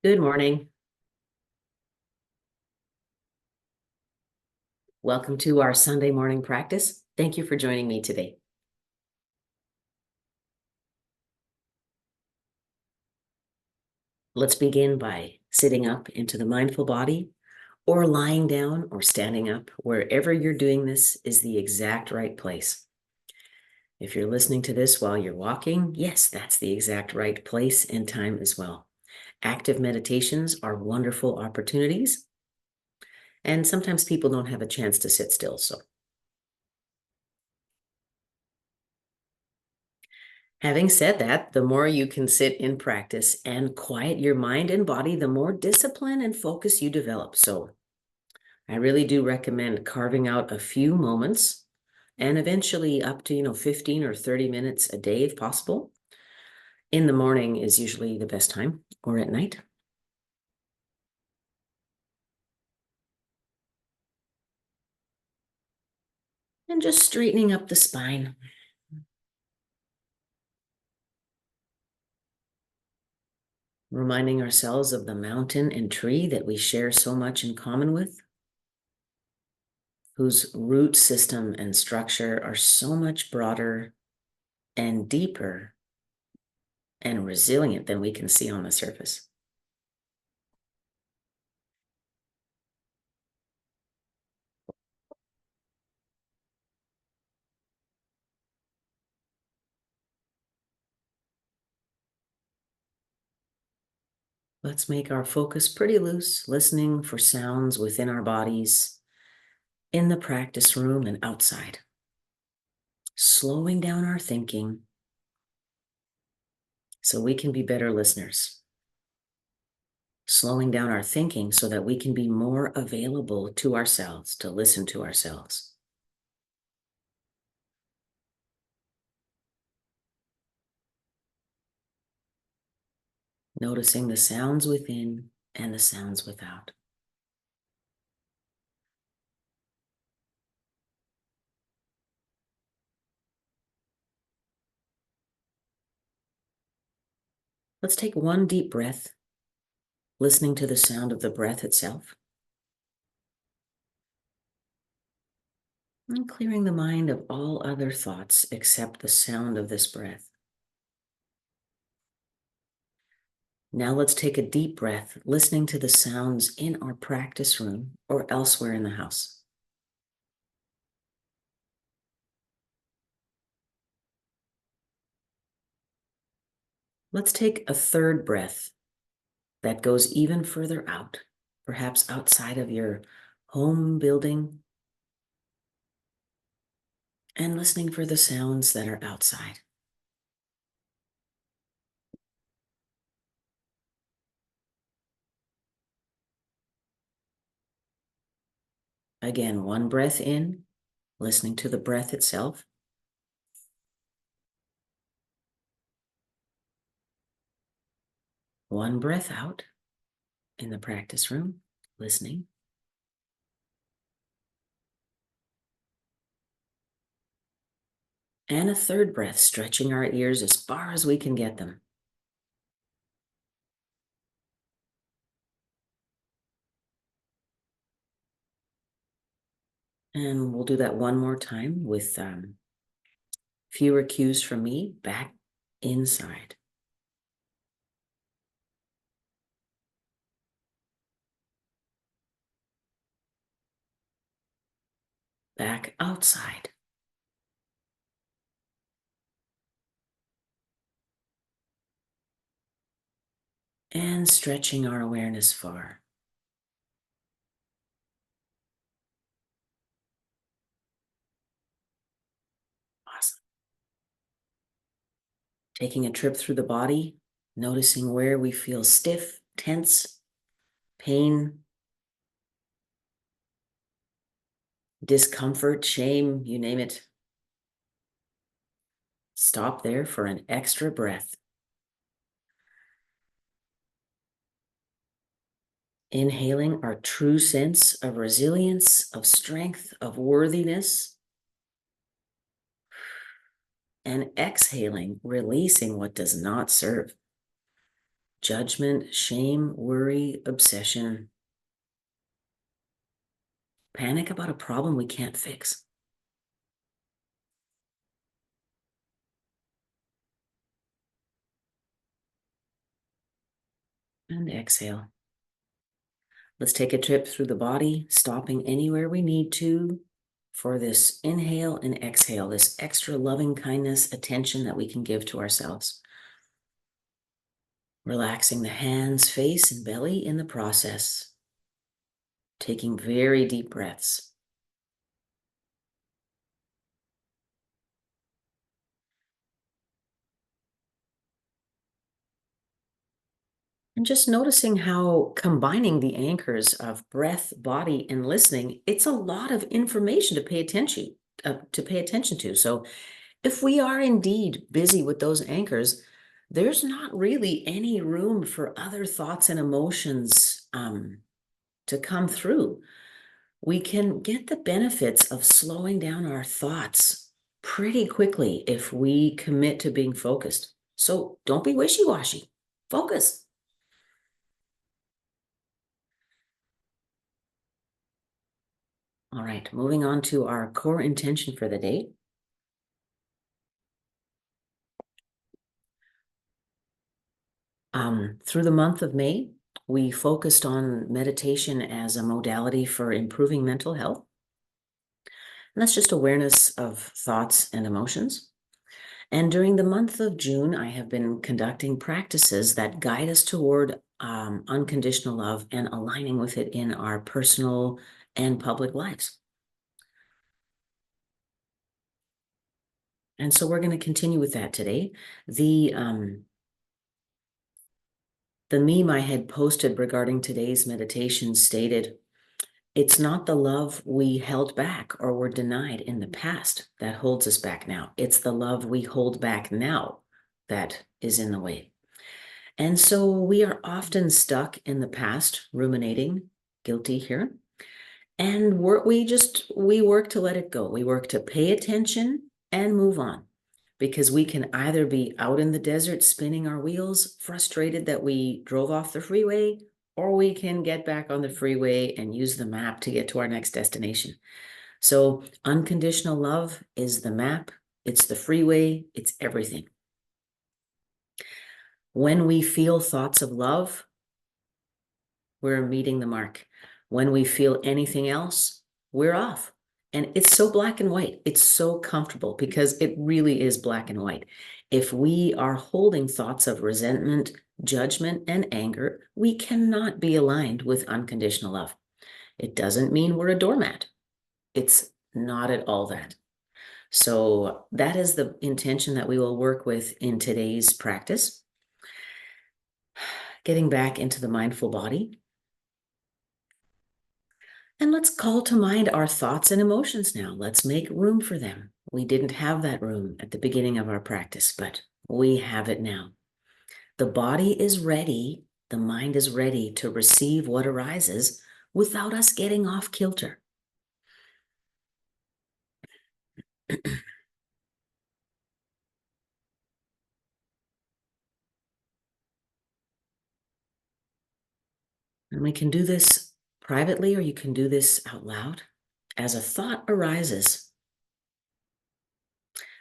Good morning. Welcome to our Sunday morning practice. Thank you for joining me today. Let's begin by sitting up into the mindful body or lying down or standing up. Wherever you're doing this is the exact right place. If you're listening to this while you're walking, yes, that's the exact right place and time as well. Active meditations are wonderful opportunities, and sometimes people don't have a chance to sit still, so having said that, the more you can sit in practice and quiet your mind and body, the more discipline and focus you develop. So I really do recommend carving out a few moments and eventually up to, 15 or 30 minutes a day if possible. In the morning is usually the best time, or at night. And just straightening up the spine. Reminding ourselves of the mountain and tree that we share so much in common with, whose root system and structure are so much broader and deeper and resilient than we can see on the surface. Let's make our focus pretty loose, listening for sounds within our bodies, in the practice room and outside. Slowing down our thinking so we can be better listeners. Slowing down our thinking so that we can be more available to ourselves, to listen to ourselves. Noticing the sounds within and the sounds without. Let's take one deep breath, listening to the sound of the breath itself. And clearing the mind of all other thoughts except the sound of this breath. Now let's take a deep breath, listening to the sounds in our practice room or elsewhere in the house. Let's take a third breath that goes even further out, perhaps outside of your home building, and listening for the sounds that are outside. Again, one breath in, listening to the breath itself. One breath out in the practice room, listening. And a third breath, stretching our ears as far as we can get them. And we'll do that one more time with fewer cues from me, back inside. Back outside. And stretching our awareness far. Awesome. Taking a trip through the body, noticing where we feel stiff, tense, pain, discomfort, shame, you name it. Stop there for an extra breath. Inhaling our true sense of resilience, of strength, of worthiness. And exhaling, releasing what does not serve. judgment, shame, worry, obsession, panic about a problem we can't fix. And exhale. Let's take a trip through the body, stopping anywhere we need to for this inhale and exhale, this extra loving kindness, attention that we can give to ourselves. Relaxing the hands, face, and belly in the process. Taking very deep breaths. And just noticing how combining the anchors of breath, body, and listening, it's a lot of information to pay attention to. So if we are indeed busy with those anchors, there's not really any room for other thoughts and emotions to come through. We can get the benefits of slowing down our thoughts pretty quickly if we commit to being focused. So don't be wishy-washy. Focus. All right, moving on to our core intention for the day. Through the month of May, we focused on meditation as a modality for improving mental health. And that's just awareness of thoughts and emotions. And during the month of June, I have been conducting practices that guide us toward unconditional love and aligning with it in our personal and public lives. And so we're going to continue with that today. The meme I had posted regarding today's meditation stated, "It's not the love we held back or were denied in the past that holds us back now. It's the love we hold back now that is in the way." And so we are often stuck in the past, ruminating, guilty here. And we work to let it go. We work to pay attention and move on. Because we can either be out in the desert spinning our wheels, frustrated that we drove off the freeway, or we can get back on the freeway and use the map to get to our next destination. So unconditional love is the map, it's the freeway, it's everything. When we feel thoughts of love, we're meeting the mark. When we feel anything else, we're off. And it's so black and white. It's so comfortable because it really is black and white. If we are holding thoughts of resentment, judgment, and anger, we cannot be aligned with unconditional love. It doesn't mean we're a doormat. It's not at all that. So that is the intention that we will work with in today's practice. Getting back into the mindful body. And let's call to mind our thoughts and emotions now. Let's make room for them. We didn't have that room at the beginning of our practice, but we have it now. The body is ready, the mind is ready to receive what arises without us getting off kilter. And we can do this privately, or you can do this out loud. As a thought arises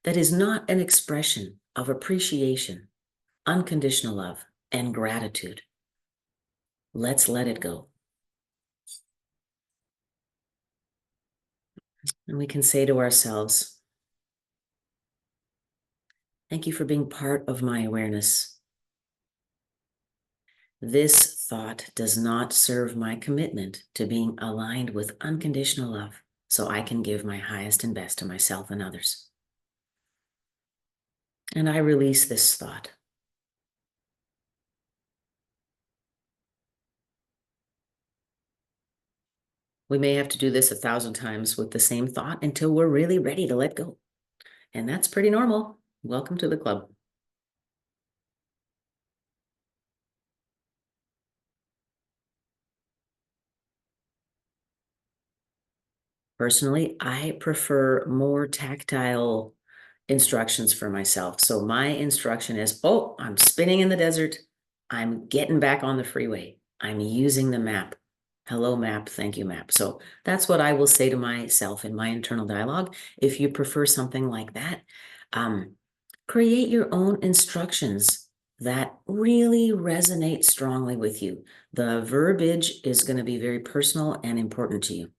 that is not an expression of appreciation, unconditional love, and gratitude, let's let it go. And we can say to ourselves, "Thank you for being part of my awareness. This thought does not serve my commitment to being aligned with unconditional love, so I can give my highest and best to myself and others." And I release this thought. We may have to do this 1,000 times with the same thought until we're really ready to let go. And that's pretty normal. Welcome to the club. Personally, I prefer more tactile instructions for myself. So my instruction is, oh, I'm spinning in the desert. I'm getting back on the freeway. I'm using the map. Hello, map. Thank you, map. So that's what I will say to myself in my internal dialogue. If you prefer something like that, um, create your own instructions that really resonate strongly with you. The verbiage is going to be very personal and important to you.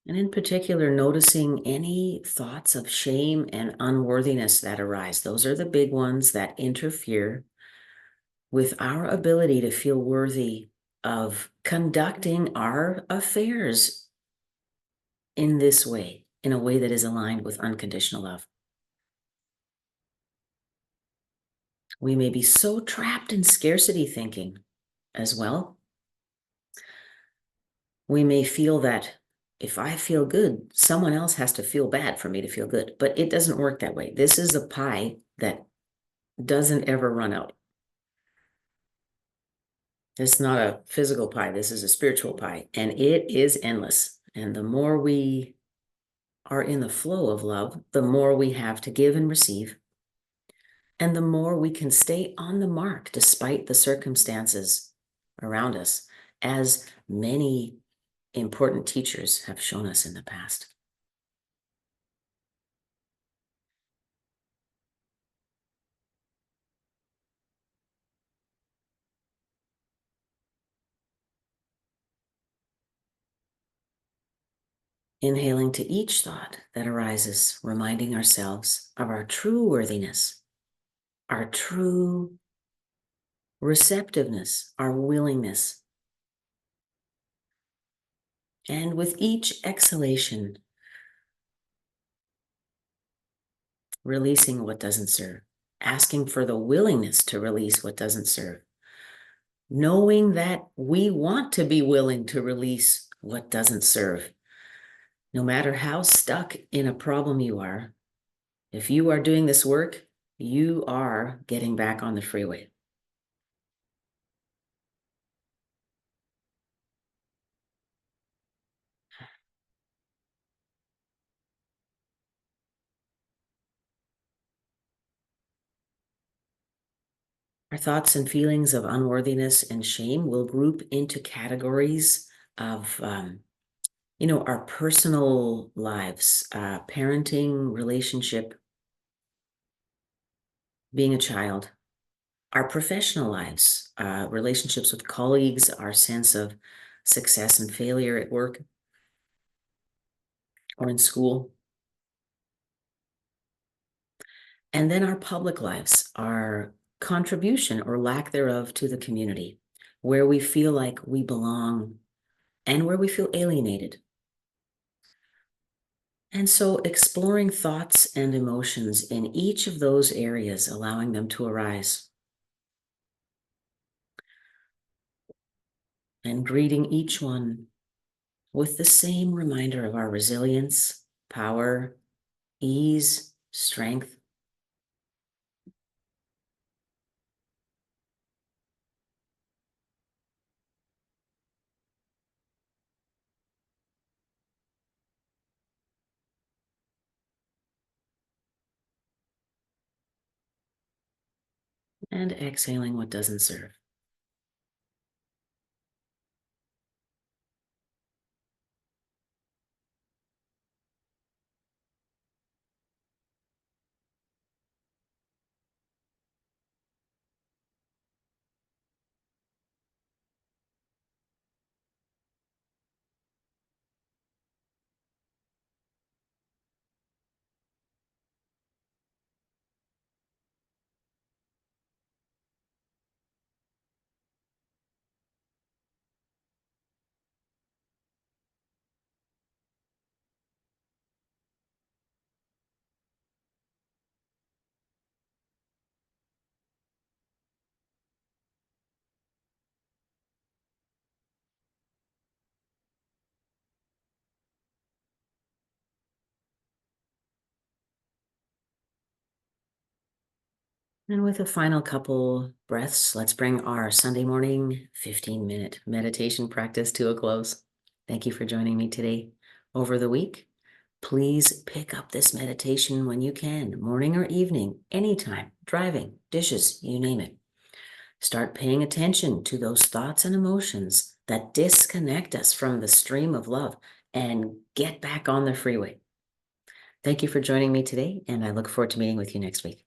And in particular, noticing any thoughts of shame and unworthiness that arise. Those are the big ones that interfere with our ability to feel worthy of conducting our affairs in this way, in a way that is aligned with unconditional love. We may be so trapped in scarcity thinking as well. We may feel that if I feel good, someone else has to feel bad for me to feel good, but it doesn't work that way. This is a pie that doesn't ever run out. It's not a physical pie. This is a spiritual pie, and it is endless. And the more we are in the flow of love, the more we have to give and receive, and the more we can stay on the mark despite the circumstances around us, as many important teachers have shown us in the past. Inhaling to each thought that arises, reminding ourselves of our true worthiness, our true receptiveness, our willingness. And with each exhalation, releasing what doesn't serve, asking for the willingness to release what doesn't serve, knowing that we want to be willing to release what doesn't serve. No matter how stuck in a problem you are, if you are doing this work, you are getting back on the freeway. Our thoughts and feelings of unworthiness and shame will group into categories of, our personal lives, parenting, relationship, being a child, our professional lives, relationships with colleagues, our sense of success and failure at work or in school. And then our public lives, our contribution or lack thereof to the community, where we feel like we belong and where we feel alienated. And so exploring thoughts and emotions in each of those areas, allowing them to arise, and greeting each one with the same reminder of our resilience, power, ease, strength. And exhaling what doesn't serve. And with a final couple breaths, let's bring our Sunday morning 15-minute meditation practice to a close. Thank you for joining me today. Over the week, please pick up this meditation when you can, morning or evening, anytime, driving, dishes, you name it. Start paying attention to those thoughts and emotions that disconnect us from the stream of love and get back on the freeway. Thank you for joining me today, and I look forward to meeting with you next week.